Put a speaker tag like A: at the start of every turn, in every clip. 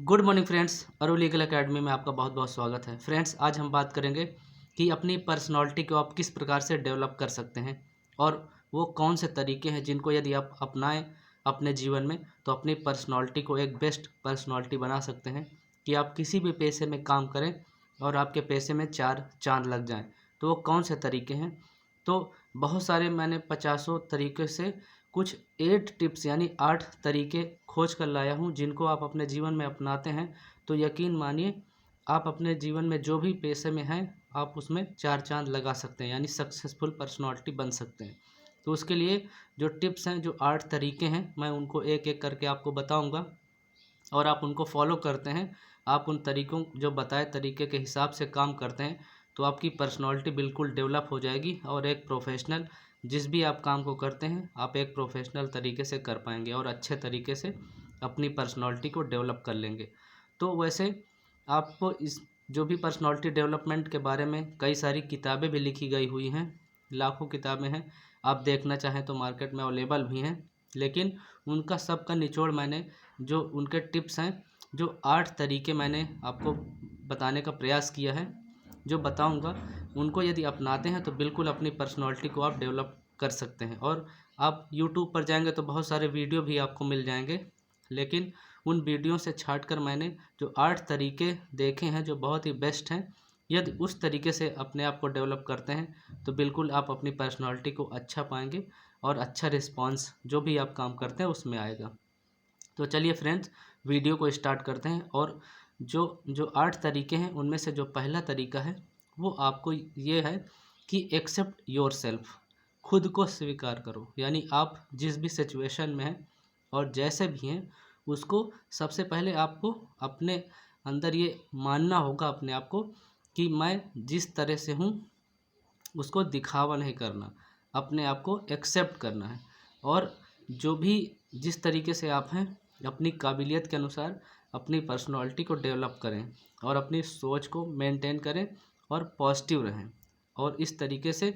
A: Good morning friends, अरु legal academy में आपका बहुत बहुत स्वागत है। फ्रेंड्स, आज हम बात करेंगे कि अपनी पर्सनालिटी को आप किस प्रकार से डेवलप कर सकते हैं और वो कौन से तरीके हैं जिनको यदि आप अपनाएं अपने जीवन में तो अपनी पर्सनालिटी को एक बेस्ट पर्सनालिटी बना सकते हैं कि आप किसी भी पेशे में काम करें और आपके पेशे में चार चांद लग जाएं। तो वो कौन से तरीके हैं? तो बहुत सारे मैंने पचासों तरीके से कुछ 8 टिप्स यानी 8 तरीके खोज कर लाया हूँ जिनको आप अपने जीवन में अपनाते हैं तो यकीन मानिए आप अपने जीवन में जो भी पेशे में हैं आप उसमें चार चांद लगा सकते हैं यानी सक्सेसफुल पर्सनालिटी बन सकते हैं। तो उसके लिए जो टिप्स हैं, जो 8 तरीके हैं, मैं उनको एक एक करके आपको बताऊंगा और आप उनको फॉलो करते हैं, आप उन तरीकों जो बताए तरीके के हिसाब से काम करते हैं तो आपकी पर्सनालिटी बिल्कुल डेवलप हो जाएगी और एक प्रोफेशनल जिस भी आप काम को करते हैं आप एक प्रोफेशनल तरीके से कर पाएंगे और अच्छे तरीके से अपनी पर्सनालिटी को डेवलप कर लेंगे। तो वैसे आपको इस जो भी पर्सनालिटी डेवलपमेंट के बारे में कई सारी किताबें भी लिखी गई हुई हैं, लाखों किताबें हैं, आप देखना चाहें तो मार्केट में अवेलेबल भी हैं, लेकिन उनका सबका निचोड़ मैंने जो उनके टिप्स हैं, जो 8 तरीके मैंने आपको बताने का प्रयास किया है, जो बताऊंगा उनको यदि अपनाते हैं तो बिल्कुल अपनी पर्सनालिटी को आप डेवलप कर सकते हैं। और आप यूट्यूब पर जाएंगे तो बहुत सारे वीडियो भी आपको मिल जाएंगे, लेकिन उन वीडियो से छाट कर मैंने जो 8 तरीके देखे हैं जो बहुत ही बेस्ट हैं, यदि उस तरीके से अपने आप को डेवलप करते हैं तो बिल्कुल आप अपनी पर्सनालिटी को अच्छा पाएंगे और अच्छा रिस्पॉन्स जो भी आप काम करते हैं उसमें आएगा। तो चलिए फ्रेंड्स, वीडियो को स्टार्ट करते हैं। और जो जो 8 तरीके हैं उनमें से जो पहला तरीका है वो आपको ये है कि एक्सेप्ट योर सेल्फ, खुद को स्वीकार करो। यानी आप जिस भी सिचुएशन में हैं और जैसे भी हैं उसको सबसे पहले आपको अपने अंदर ये मानना होगा अपने आप को कि मैं जिस तरह से हूँ उसको दिखावा नहीं करना, अपने आप को एक्सेप्ट करना है। और जो भी जिस तरीके से आप हैं अपनी काबिलियत के अनुसार अपनी पर्सनालिटी को डेवलप करें और अपनी सोच को मेंटेन करें और पॉजिटिव रहें। और इस तरीके से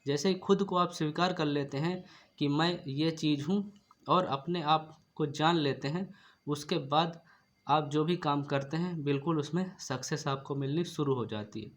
A: जैसे ही खुद को आप स्वीकार कर लेते हैं कि मैं ये चीज़ हूँ और अपने आप को जान लेते हैं, उसके बाद आप जो भी काम करते हैं बिल्कुल उसमें सक्सेस आपको मिलनी शुरू हो जाती है।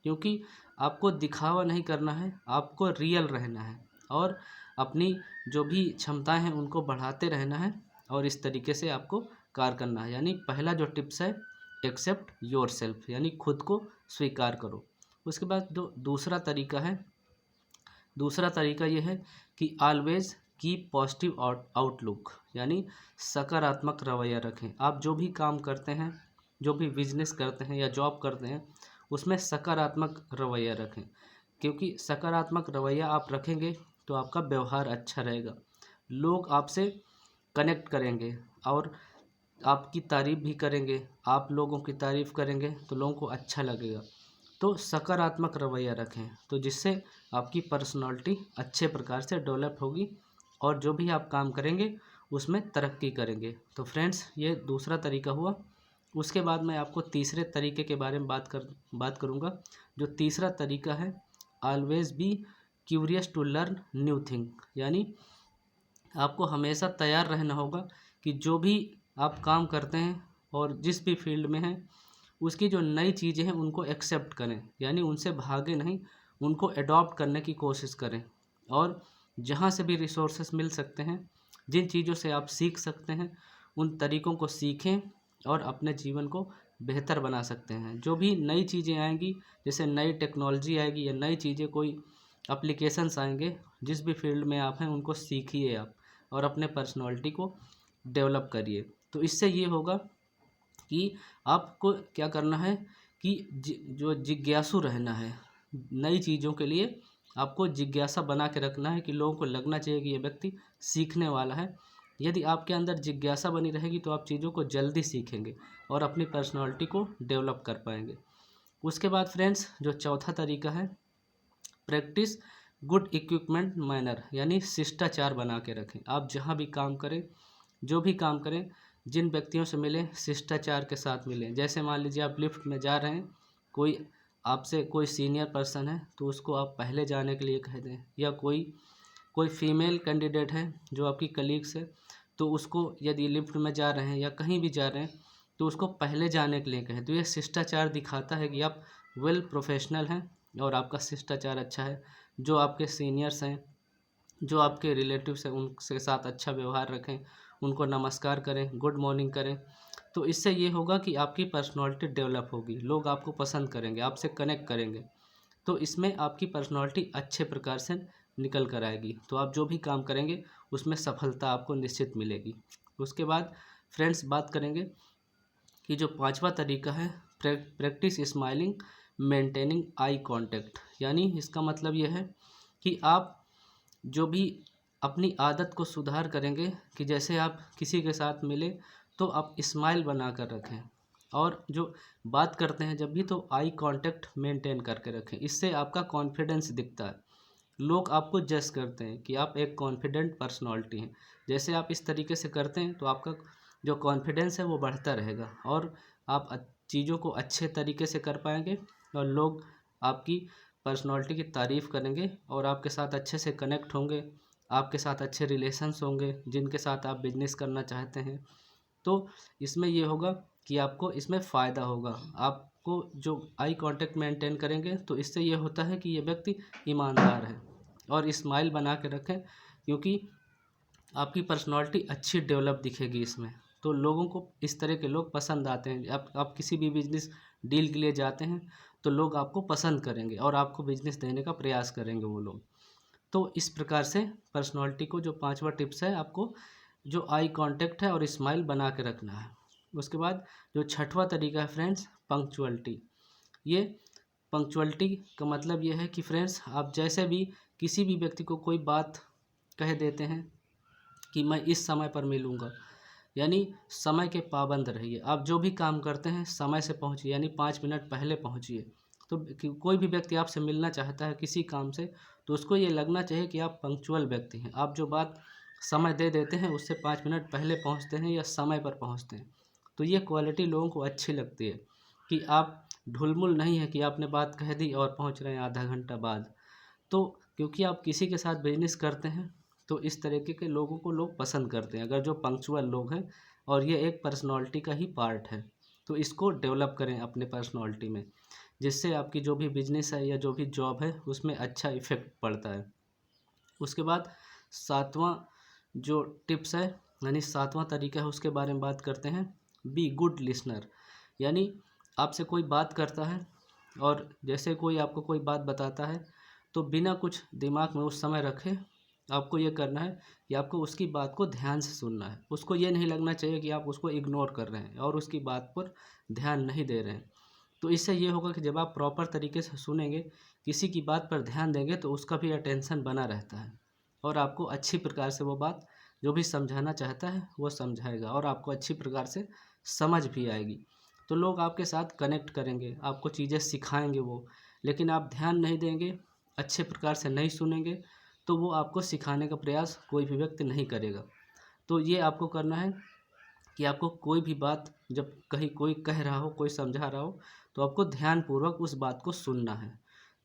A: क्योंकि आपको दिखावा नहीं करना है, आपको रियल रहना है और अपनी जो भी क्षमताएं हैं उनको बढ़ाते रहना है और इस तरीके से आपको कार्य करना है। यानी पहला जो टिप्स है, एक्सेप्ट योर सेल्फ, यानी खुद को स्वीकार करो। उसके बाद जो दूसरा तरीका ये है कि ऑलवेज कीप पॉजिटिव आउटलुक, यानी सकारात्मक रवैया रखें। आप जो भी काम करते हैं, जो भी बिजनेस करते हैं या जॉब करते हैं उसमें सकारात्मक रवैया रखें, क्योंकि सकारात्मक रवैया आप रखेंगे तो आपका व्यवहार अच्छा रहेगा, लोग आपसे कनेक्ट करेंगे और आपकी तारीफ़ भी करेंगे। आप लोगों की तारीफ़ करेंगे तो लोगों को अच्छा लगेगा। तो सकारात्मक रवैया रखें तो जिससे आपकी पर्सनालिटी अच्छे प्रकार से डेवलप होगी और जो भी आप काम करेंगे उसमें तरक्की करेंगे। तो फ्रेंड्स, ये दूसरा तरीका हुआ। उसके बाद मैं आपको तीसरे तरीके के बारे में बात करूँगा। जो तीसरा तरीका है, always be curious to learn new thing, यानी आपको हमेशा तैयार रहना होगा कि जो भी आप काम करते हैं और जिस भी फील्ड में हैं उसकी जो नई चीज़ें हैं उनको एक्सेप्ट करें, यानी उनसे भागे नहीं, उनको अडॉप्ट करने की कोशिश करें। और जहाँ से भी रिसोर्सेस मिल सकते हैं, जिन चीज़ों से आप सीख सकते हैं उन तरीक़ों को सीखें और अपने जीवन को बेहतर बना सकते हैं। जो भी नई चीज़ें आएंगी, जैसे नई टेक्नोलॉजी आएगी या नई चीज़ें कोई एप्लीकेशंस आएंगे, जिस भी फील्ड में आप हैं उनको सीखिए आप और अपने पर्सनालिटी को डेवलप करिए। तो इससे ये होगा कि आपको क्या करना है कि जो जिज्ञासु रहना है नई चीज़ों के लिए, आपको जिज्ञासा बना के रखना है कि लोगों को लगना चाहिए कि ये व्यक्ति सीखने वाला है। यदि आपके अंदर जिज्ञासा बनी रहेगी तो आप चीज़ों को जल्दी सीखेंगे और अपनी पर्सनालिटी को डेवलप कर पाएंगे। उसके बाद फ्रेंड्स, जो चौथा तरीका है, प्रैक्टिस गुड इक्विपमेंट मैनर, यानी शिष्टाचार बना के रखें। आप जहाँ भी काम करें, जो भी काम करें, जिन व्यक्तियों से मिलें शिष्टाचार के साथ मिलें। जैसे मान लीजिए आप लिफ्ट में जा रहे हैं, कोई आपसे कोई सीनियर पर्सन है तो उसको आप पहले जाने के लिए कह दें, या कोई कोई फीमेल कैंडिडेट है जो आपकी कलीग्स है तो उसको यदि लिफ्ट में जा रहे हैं या कहीं भी जा रहे हैं तो उसको पहले जाने के लिए कहें। तो ये शिष्टाचार दिखाता है कि आप वेल प्रोफेशनल हैं और आपका शिष्टाचार अच्छा है। जो आपके सीनियर्स हैं, जो आपके रिलेटिव्स हैं, उनके साथ अच्छा व्यवहार रखें, उनको नमस्कार करें, गुड मॉर्निंग करें। तो इससे ये होगा कि आपकी पर्सनैलिटी डेवलप होगी, लोग आपको पसंद करेंगे, आपसे कनेक्ट करेंगे। तो इसमें आपकी पर्सनैलिटी अच्छे प्रकार से निकल कर आएगी। तो आप जो भी काम करेंगे उसमें सफलता आपको निश्चित मिलेगी। उसके बाद फ्रेंड्स बात करेंगे कि जो पांचवा तरीका है, practice smiling maintaining eye contact. यानी इसका मतलब यह है कि आप जो भी अपनी आदत को सुधार करेंगे कि जैसे आप किसी के साथ मिले तो आप स्माइल बना कर रखें, और जो बात करते हैं जब भी तो आई कांटेक्ट मेंटेन करके रखें। इससे आपका कॉन्फिडेंस दिखता है, लोग आपको जज करते हैं कि आप एक कॉन्फिडेंट पर्सनालिटी हैं। जैसे आप इस तरीके से करते हैं तो आपका जो कॉन्फिडेंस है वो बढ़ता रहेगा और आप चीज़ों को अच्छे तरीके से कर पाएंगे और लोग आपकी पर्सनालिटी की तारीफ़ करेंगे और आपके साथ अच्छे से कनेक्ट होंगे, आपके साथ अच्छे रिलेशंस होंगे जिनके साथ आप बिजनेस करना चाहते हैं। तो इसमें ये होगा कि आपको इसमें फ़ायदा होगा। आपको जो आई कांटेक्ट मेंटेन करेंगे तो इससे ये होता है कि ये व्यक्ति ईमानदार है, और स्माइल बना के रखें क्योंकि आपकी पर्सनालिटी अच्छी डेवलप दिखेगी इसमें। तो लोगों को इस तरह के लोग पसंद आते हैं। आप किसी भी बिजनेस डील के लिए जाते हैं तो लोग आपको पसंद करेंगे और आपको बिजनेस देने का प्रयास करेंगे वो लोग। तो इस प्रकार से पर्सनालिटी को जो पांचवा टिप्स है, आपको जो आई कांटेक्ट है और स्माइल बना के रखना है। उसके बाद जो छठवां तरीका है फ्रेंड्स, पंक्चुअलिटी। ये पंक्चुअलिटी का मतलब ये है कि फ्रेंड्स आप जैसे भी किसी भी व्यक्ति को कोई बात कह देते हैं कि मैं इस समय पर मिलूँगा, यानी समय के पाबंद रहिए। आप जो भी काम करते हैं समय से पहुँचिए, यानी 5 मिनट पहले पहुँचिए। तो कोई भी व्यक्ति आपसे मिलना चाहता है किसी काम से तो उसको ये लगना चाहिए कि आप पंक्चुअल व्यक्ति हैं। आप जो बात समय दे देते हैं उससे 5 मिनट पहले पहुँचते हैं या समय पर पहुँचते हैं। तो ये क्वालिटी लोगों को अच्छी लगती है कि आप ढुलमुल नहीं है कि आपने बात कह दी और पहुँच रहे हैं आधा घंटा बाद। तो क्योंकि आप किसी के साथ बिजनेस करते हैं तो इस तरीके के लोगों को लोग पसंद करते हैं, अगर जो पंक्चुअल लोग हैं, और ये एक पर्सनालिटी का ही पार्ट है। तो इसको डेवलप करें अपने पर्सनालिटी में, जिससे आपकी जो भी बिजनेस है या जो भी जॉब है उसमें अच्छा इफेक्ट पड़ता है। उसके बाद सातवां जो टिप्स है, यानी सातवां तरीका है, उसके बारे में बात करते हैं। Be good listener. यानी आपसे कोई बात करता है और जैसे कोई आपको कोई बात बताता है तो बिना कुछ दिमाग में उस समय रखे आपको ये करना है कि आपको उसकी बात को ध्यान से सुनना है। उसको ये नहीं लगना चाहिए कि आप उसको इग्नोर कर रहे हैं और उसकी बात पर ध्यान नहीं दे रहे हैं। तो इससे ये होगा कि जब आप प्रॉपर तरीके से सुनेंगे, किसी की बात पर ध्यान देंगे तो उसका भी अटेंशन बना रहता है और आपको अच्छी प्रकार से वो बात जो भी समझाना चाहता है वो समझाएगा और आपको अच्छी प्रकार से समझ भी आएगी। तो लोग आपके साथ कनेक्ट करेंगे, आपको चीज़ें सिखाएंगे वो, लेकिन आप ध्यान नहीं देंगे, अच्छे प्रकार से नहीं सुनेंगे तो वो आपको सिखाने का प्रयास कोई भी व्यक्ति नहीं करेगा। तो ये आपको करना है कि आपको कोई भी बात जब कहीं कोई कह रहा हो, कोई समझा रहा हो, तो आपको ध्यानपूर्वक उस बात को सुनना है।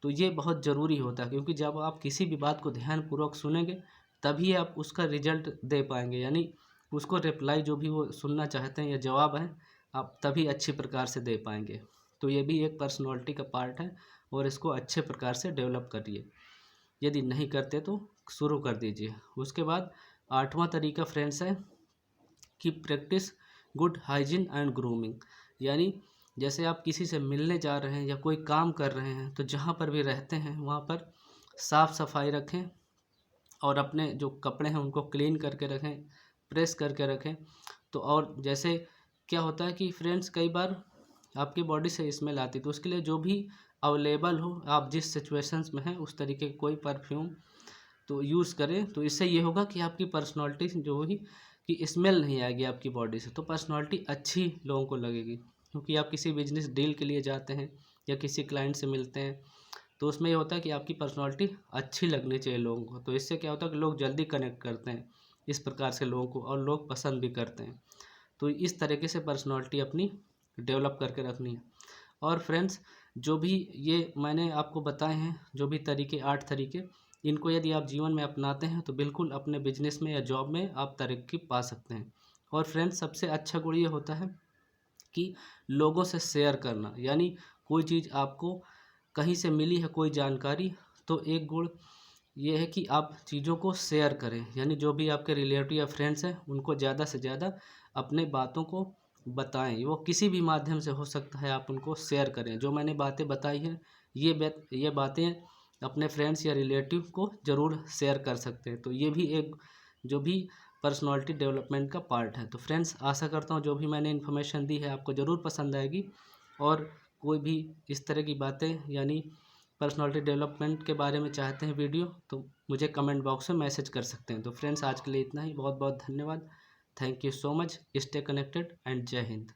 A: तो ये बहुत ज़रूरी होता है क्योंकि जब आप किसी भी बात को ध्यानपूर्वक सुनेंगे तभी आप उसका रिजल्ट दे पाएंगे, यानी उसको रिप्लाई जो भी वो सुनना चाहते हैं या जवाब है आप तभी अच्छी प्रकार से दे पाएंगे। तो ये भी एक पर्सनालिटी का पार्ट है और इसको अच्छे प्रकार से डेवलप करिए। यदि नहीं करते तो शुरू कर दीजिए। उसके बाद आठवां तरीका फ्रेंड्स है कि practice good hygiene and grooming. यानी जैसे आप किसी से मिलने जा रहे हैं या कोई काम कर रहे हैं तो जहाँ पर भी रहते हैं वहाँ पर साफ़ सफाई रखें और अपने जो कपड़े हैं उनको क्लीन करके रखें, प्रेस करके रखें। तो और जैसे क्या होता है कि फ्रेंड्स कई बार आपकी बॉडी से स्मेल आती है तो उसके लिए जो भी अवेलेबल हो, आप जिस सिचुएशंस में हैं उस तरीके की कोई परफ्यूम तो यूज़ करें। तो इससे ये होगा कि आपकी पर्सनालिटी जो होगी कि स्मेल नहीं आएगी आपकी बॉडी से, तो पर्सनालिटी अच्छी लोगों को लगेगी। क्योंकि आप किसी बिजनेस डील के लिए जाते हैं या किसी क्लाइंट से मिलते हैं तो उसमें ये होता है कि आपकी पर्सनालिटी अच्छी लगनी चाहिए लोगों को। तो इससे क्या होता है कि लोग जल्दी कनेक्ट करते हैं इस प्रकार से लोगों को और लोग पसंद भी करते हैं। तो इस तरीके से पर्सनालिटी अपनी डेवलप करके रखनी है। और फ्रेंड्स जो भी ये मैंने आपको बताए हैं जो भी तरीके, 8 तरीके, इनको यदि आप जीवन में अपनाते हैं तो बिल्कुल अपने बिजनेस में या जॉब में आप तरक्की पा सकते हैं। और फ्रेंड्स सबसे अच्छा गुण ये होता है कि लोगों से शेयर करना, यानी कोई चीज़ आपको कहीं से मिली है कोई जानकारी, तो एक गुण ये है कि आप चीज़ों को शेयर करें, यानी जो भी आपके रिलेटिव या फ्रेंड्स हैं उनको ज़्यादा से ज़्यादा अपने बातों को बताएं। वो किसी भी माध्यम से हो सकता है, आप उनको शेयर करें। जो मैंने बातें बताई हैं ये बातें अपने फ्रेंड्स या रिलेटिव को ज़रूर शेयर कर सकते हैं। तो ये भी एक जो भी पर्सनालिटी डेवलपमेंट का पार्ट है। तो फ्रेंड्स, आशा करता हूँ जो भी मैंने इन्फॉर्मेशन दी है आपको ज़रूर पसंद आएगी, और कोई भी इस तरह की बातें यानी पर्सनालिटी डेवलपमेंट के बारे में चाहते हैं वीडियो, तो मुझे कमेंट बॉक्स में मैसेज कर सकते हैं। तो फ्रेंड्स, आज के लिए इतना ही। बहुत बहुत धन्यवाद। Thank you so much. Stay connected and जय हिंद।